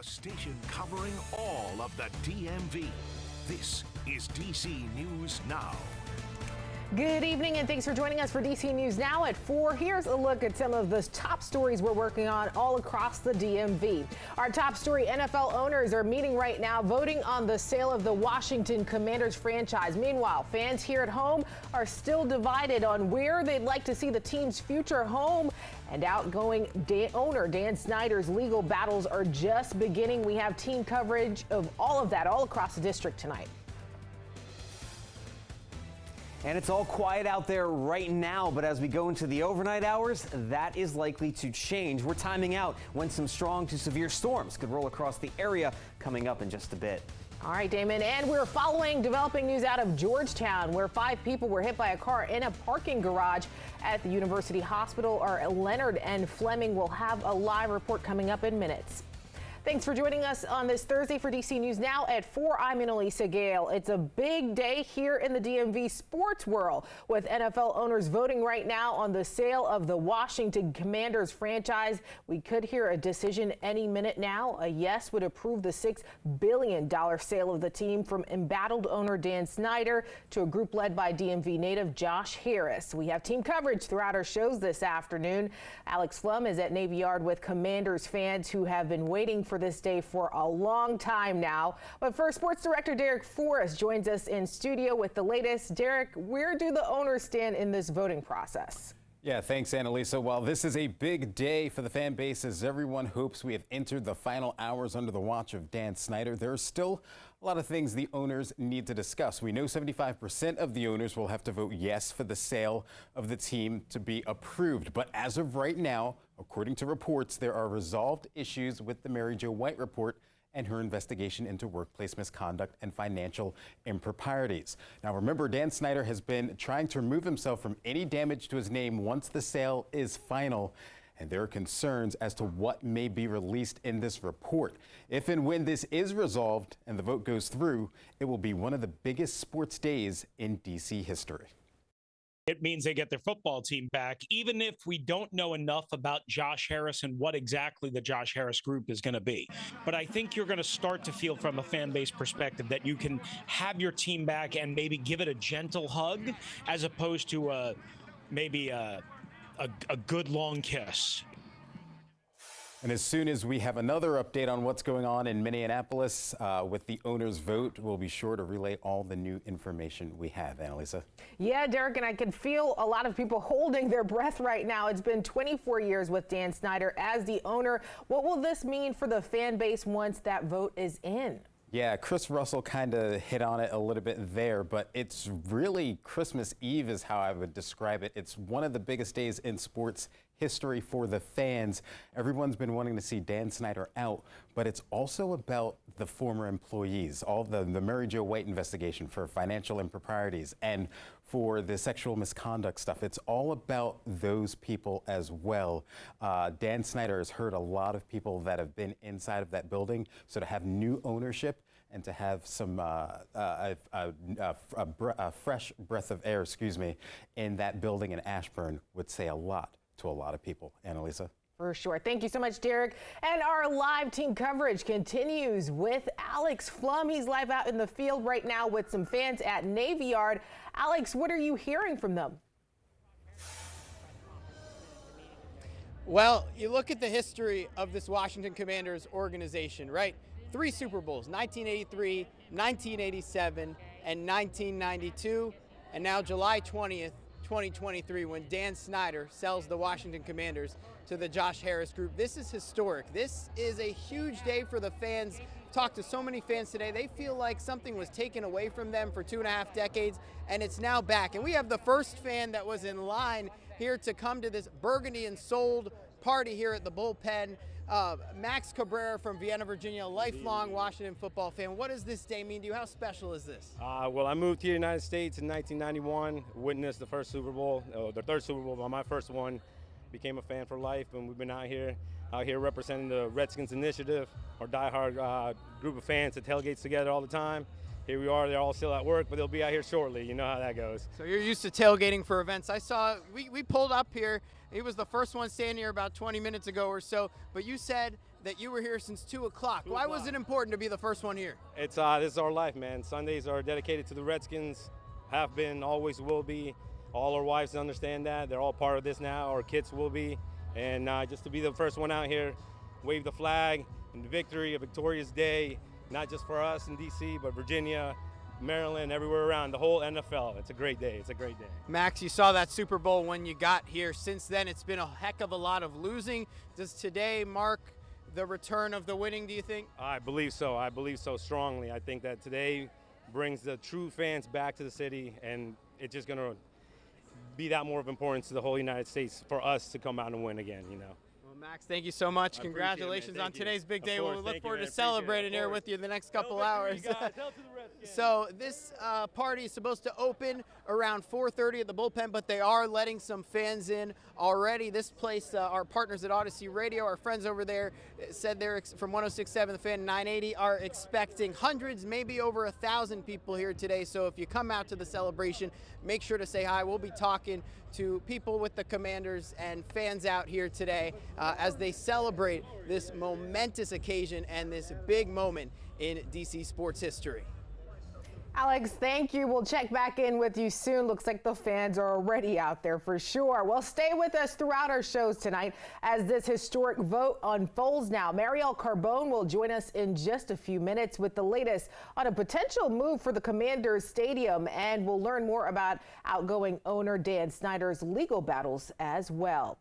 a station covering all of the DMV. This is DC News Now. Good evening and thanks for joining us for DC News Now at 4. Here's a look at some of the top stories we're working on all across the DMV. Our top story: NFL owners are meeting right now, voting on the sale of the Washington Commanders franchise. Meanwhile, fans here at home are still divided on where they'd like to see the team's future home. And outgoing owner Dan Snyder's legal battles are just beginning. We have team coverage of all of that all across the district tonight. And it's all quiet out there right now, but as we go into the overnight hours, that is likely to change. We're timing out when some strong to severe storms could roll across the area coming up in just a bit. All right, Damon, and we're following developing news out of Georgetown, where 5 people were hit by a car in a parking garage at the University Hospital. Our Leonard and Fleming will have a live report coming up in minutes. Thanks for joining us on this Thursday for DC News Now at 4. I'm Annalisa Gale. It's a big day here in the DMV sports world, with NFL owners voting right now on the sale of the Washington Commanders franchise. We could hear a decision any minute now. A yes would approve the $6 billion sale of the team from embattled owner Dan Snyder to a group led by DMV native Josh Harris. We have team coverage throughout our shows this afternoon. Alex Flum is at Navy Yard with Commanders fans who have been waiting for this day for a long time now. But first, sports director Derek Forrest joins us in studio with the latest. Derek, where do the owners stand in this voting process? Yeah, thanks, Annalisa. Well, this is a big day for the fan base as everyone hopes we have entered the final hours under the watch of Dan Snyder. There are still a lot of things the owners need to discuss. We know 75% of the owners will have to vote yes for the sale of the team to be approved. But as of right now, according to reports, there are resolved issues with the Mary Jo White report and her investigation into workplace misconduct and financial improprieties. Now, remember, Dan Snyder has been trying to remove himself from any damage to his name once the sale is final. And there are concerns as to what may be released in this report. If and when this is resolved and the vote goes through, it will be one of the biggest sports days in DC history. It means they get their football team back, even if we don't know enough about Josh Harris and what exactly the Josh Harris group is going to be. But I think you're going to start to feel from a fan base perspective that you can have your team back and maybe give it a gentle hug as opposed to maybe a good long kiss. And as soon as we have another update on what's going on in Minneapolis with the owners' vote, we'll be sure to relay all the new information we have. Annalisa? Yeah, Derek, and I can feel a lot of people holding their breath right now. It's been 24 years with Dan Snyder as the owner. What will this mean for the fan base once that vote is in? Yeah, Chris Russell kind of hit on it a little bit there, but it's really Christmas Eve is how I would describe it. It's one of the biggest days in sports history for the fans. Everyone's been wanting to see Dan Snyder out, but it's also about the former employees, all the Mary Jo White investigation for financial improprieties and for the sexual misconduct stuff. It's all about those people as well. Dan Snyder has hurt a lot of people that have been inside of that building, so to have new ownership and to have some a fresh breath of air, in that building in Ashburn would say a lot to a lot of people. Annalisa? For sure. Thank you so much, Derek. And our live team coverage continues with Alex Flum. He's live out in the field right now with some fans at Navy Yard. Alex, what are you hearing from them? Well, you look at the history of this Washington Commanders organization, right? 3 Super Bowls, 1983, 1987, and 1992. And now July 20th, 2023, when Dan Snyder sells the Washington Commanders to the Josh Harris group. This is historic. This is a huge day for the fans. Talked to so many fans today. They feel like something was taken away from them for 2.5 decades, and it's now back. And we have the first fan that was in line here to come to this burgundy and sold party here at the bullpen. Max Cabrera from Vienna, Virginia, lifelong Washington football fan. What does this day mean to you? How special is this? Well, I moved here to the United States in 1991, witnessed the first Super Bowl, the third Super Bowl, but my first one. Became a fan for life, and we've been out here representing the Redskins Initiative, our diehard group of fans that tailgates together all the time. Here we are, they're all still at work, but they'll be out here shortly. You know how that goes. So you're used to tailgating for events. I saw, we pulled up here. He was the first one standing here about 20 minutes ago or so, but you said that you were here since 2 o'clock. Why was it important to be the first one here? It's this is our life, man. Sundays are dedicated to the Redskins. Have been, always will be. All our wives understand that. They're all part of this now. Our kids will be. And just to be the first one out here, wave the flag, and the victory, a victorious day, not just for us in D.C., but Virginia, Maryland, everywhere around, the whole NFL. It's a great day. It's a great day. Max, you saw that Super Bowl when you got here. Since then, it's been a heck of a lot of losing. Does today mark the return of the winning, do you think? I believe so. I believe so strongly. I think that today brings the true fans back to the city, and it's just going to be that more of importance to the whole United States for us to come out and win again, you know. Well, Max, thank you so much. Congratulations on today's big day. We'll look forward to celebrating here with you the next couple hours. So this party is supposed to open around 4:30 at the bullpen, but they are letting some fans in already. This place, our partners at Odyssey Radio, our friends over there, said they're from 106.7 The Fan 980 are expecting hundreds, maybe over 1,000 people here today. So if you come out to the celebration, make sure to say hi. We'll be talking to people with the Commanders and fans out here today as they celebrate this momentous occasion and this big moment in DC sports history. Alex, thank you. We'll check back in with you soon. Looks like the fans are already out there for sure. Well, stay with us throughout our shows tonight as this historic vote unfolds now. Mariel Carbone will join us in just a few minutes with the latest on a potential move for the Commanders Stadium, and we'll learn more about outgoing owner Dan Snyder's legal battles as well.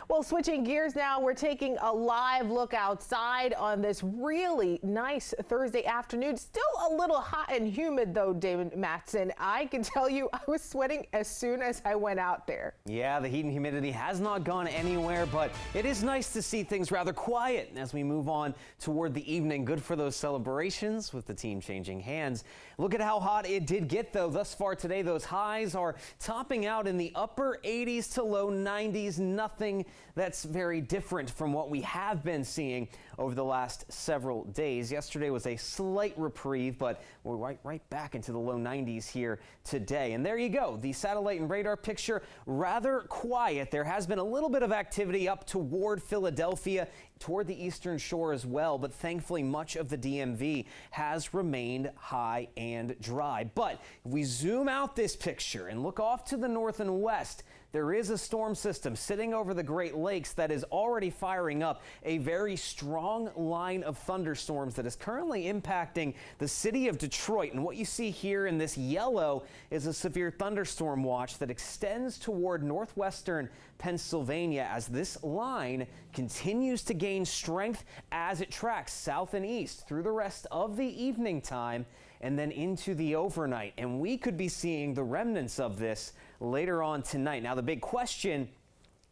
Well, switching gears now, we're taking a live look outside on this really nice Thursday afternoon. Still a little hot and humid, though, David Matson. I can tell you I was sweating as soon as I went out there. Yeah, the heat and humidity has not gone anywhere, but it is nice to see things rather quiet as we move on toward the evening. Good for those celebrations with the team changing hands. Look at how hot it did get, though. Thus far today, those highs are topping out in the upper 80s to low 90s. Nothing that's very different from what we have been seeing over the last several days. Yesterday was a slight reprieve, but we're right back into the low 90s here today. And there you go. The satellite and radar picture rather quiet. There has been a little bit of activity up toward Philadelphia, toward the eastern shore as well, but thankfully much of the DMV has remained high and dry. But if we zoom out this picture and look off to the north and west, there is a storm system sitting over the Great Lakes that is already firing up a very strong line of thunderstorms that is currently impacting the city of Detroit. And what you see here in this yellow is a severe thunderstorm watch that extends toward northwestern Pennsylvania as this line continues to gain strength as it tracks south and east through the rest of the evening time and then into the overnight. And we could be seeing the remnants of this later on tonight. Now, the big question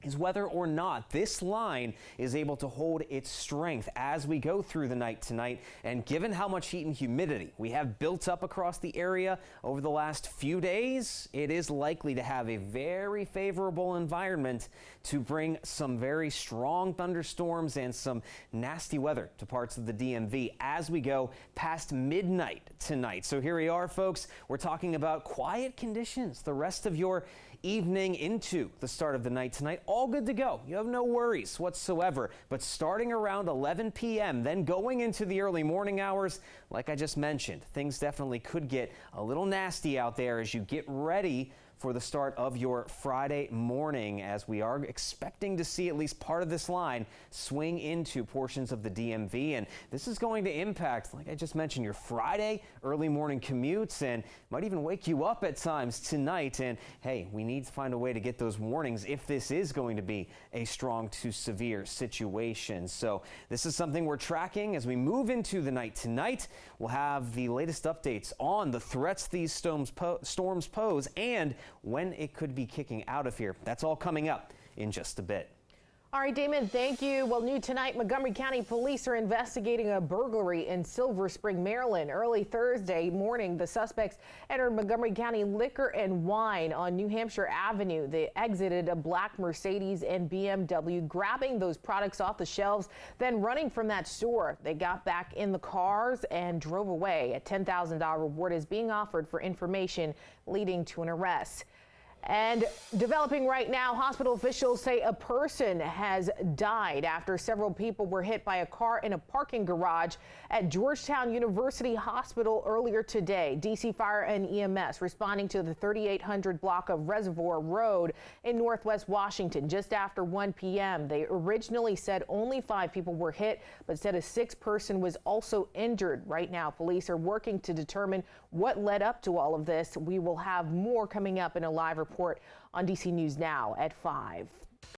is whether or not this line is able to hold its strength as we go through the night tonight. And given how much heat and humidity we have built up across the area over the last few days, it is likely to have a very favorable environment to bring some very strong thunderstorms and some nasty weather to parts of the DMV as we go past midnight tonight. So here we are, folks. We're talking about quiet conditions the rest of your evening into the start of the night tonight. All good to go. You have no worries whatsoever. But starting around 11 p.m., then going into the early morning hours, like I just mentioned, things definitely could get a little nasty out there as you get ready for the start of your Friday morning, as we are expecting to see at least part of this line swing into portions of the DMV. And this is going to impact, like I just mentioned, your Friday early morning commutes and might even wake you up at times tonight. And hey, we need to find a way to get those warnings if this is going to be a strong to severe situation. So this is something we're tracking as we move into the night tonight. We'll have the latest updates on the threats these storms pose and when it could be kicking out of here. That's all coming up in just a bit. All right, Damon, thank you. Well, new tonight, Montgomery County Police are investigating a burglary in Silver Spring, Maryland. Early Thursday morning, the suspects entered Montgomery County Liquor and Wine on New Hampshire Avenue. They exited a black Mercedes and BMW, grabbing those products off the shelves, then running from that store. They got back in the cars and drove away. A $10,000 reward is being offered for information leading to an arrest. And developing right now, hospital officials say a person has died after several people were hit by a car in a parking garage at Georgetown University Hospital earlier today. DC Fire and EMS responding to the 3800 block of Reservoir Road in Northwest Washington just after 1 p.m. They originally said only 5 people were hit, but said a 6th person was also injured. Right now, police are working to determine what led up to all of this. We will have more coming up in a live report on DC News Now at 5.